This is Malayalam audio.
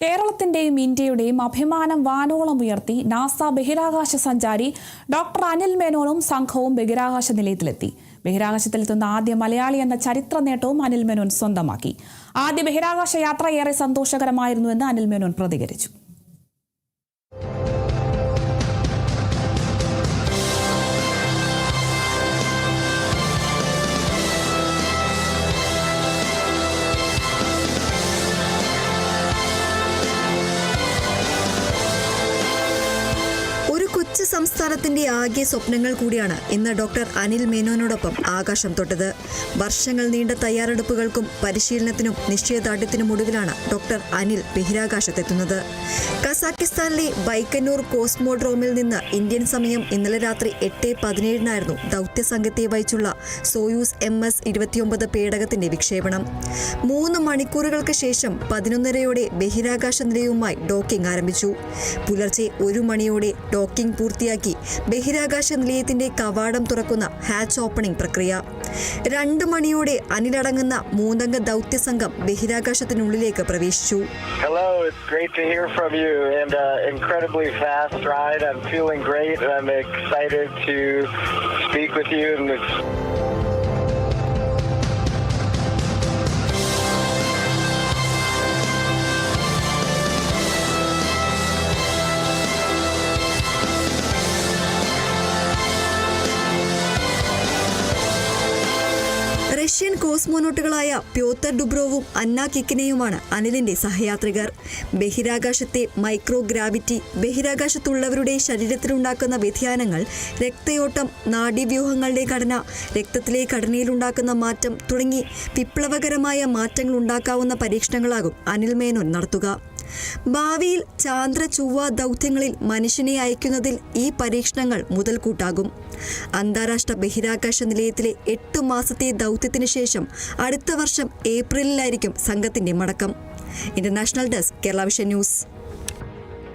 കേരളത്തിന്റെയും ഇന്ത്യയുടെയും അഭിമാനം വാനോളം ഉയർത്തി നാസ ബഹിരാകാശ സഞ്ചാരി ഡോക്ടർ അനിൽ മേനോനും സംഘവും ബഹിരാകാശ നിലയത്തിലെത്തി. ബഹിരാകാശത്തിലെത്തുന്ന ആദ്യ മലയാളി എന്ന ചരിത്ര നേട്ടവും അനിൽ മേനോൻ സ്വന്തമാക്കി. ആദ്യ ബഹിരാകാശ യാത്ര ഏറെ സന്തോഷകരമായിരുന്നുവെന്ന് അനിൽ മേനോൻ പ്രതികരിച്ചു. കൊച്ചു സംസ്ഥാനത്തിന്റെ ആകെ സ്വപ്നങ്ങൾ കൂടിയാണ് ഇന്ന് ഡോക്ടർ അനിൽ മേനോനോടൊപ്പം ആകാശം തൊട്ടത്. വർഷങ്ങൾ നീണ്ട തയ്യാറെടുപ്പുകൾക്കും പരിശീലനത്തിനും നിശ്ചയദാർഢ്യത്തിനും ഒടുവിലാണ് ഡോക്ടർ അനിൽ ബഹിരാകാശത്തെത്തുന്നത്. കസാക്കിസ്ഥാനിലെ ബൈക്കന്നൂർ കോസ്മോഡ്രോമിൽ നിന്ന് ഇന്ത്യൻ സമയം ഇന്നലെ രാത്രി 8:17 ദൗത്യസംഘത്തെ വഹിച്ചുള്ള സോയൂസ് MS-29 പേടകത്തിന്റെ വിക്ഷേപണം. 3 മണിക്കൂറുകൾക്ക് ശേഷം 11:30 ബഹിരാകാശ നിലയവുമായി ഡോക്കിംഗ് ആരംഭിച്ചു. പുലർച്ചെ 1 മണിയോടെ ഡോക്കിംഗ് പൂർത്തിയാക്കി ബഹിരാകാശ നിലയത്തിന്റെ കവാടം തുറക്കുന്ന ഹാച്ച് ഓപ്പണിംഗ് പ്രക്രിയ. 2 മണിയോടെ അനിലടങ്ങുന്ന 3-അംഗ ദൗത്യസംഘം ബഹിരാകാശത്തിനുള്ളിലേക്ക് പ്രവേശിച്ചു. Hello, it's great to hear from you and incredibly fast ride. I'm feeling great and I'm excited to speak with you and Russian കോസ്മോനോട്ടുകളായ പ്യോത്തർ ഡുബ്രോവും അന്ന കിക്കിനെയുമാണ് അനിലിന്റെ സഹയാത്രികർ. ബഹിരാകാശത്തെ മൈക്രോ ഗ്രാവിറ്റി, ബഹിരാകാശത്തുള്ളവരുടെ ശരീരത്തിലുണ്ടാക്കുന്ന വ്യതിയാനങ്ങൾ, രക്തയോട്ടം, നാഡീവ്യൂഹങ്ങളുടെ ഘടന, രക്തത്തിലെ ഘടനയിലുണ്ടാക്കുന്ന മാറ്റം തുടങ്ങി വിപ്ലവകരമായ മാറ്റങ്ങൾ ഉണ്ടാക്കാവുന്ന പരീക്ഷണങ്ങളാകും അനിൽ മേനോൻ നടത്തുക. ഭാവിയിൽ ചാന്ദ്ര ചൊവ്വ ദൗത്യങ്ങളിൽ മനുഷ്യനെ അയക്കുന്നതിൽ ഈ പരീക്ഷണങ്ങൾ മുതൽക്കൂട്ടാകും. അന്താരാഷ്ട്ര ബഹിരാകാശ നിലയത്തിലെ 8 മാസത്തെ ദൗത്യത്തിന് ശേഷം അടുത്ത വർഷം ഏപ്രിലിലായിരിക്കും സംഘത്തിന്റെ മടക്കം. International desk, Kerala vision news.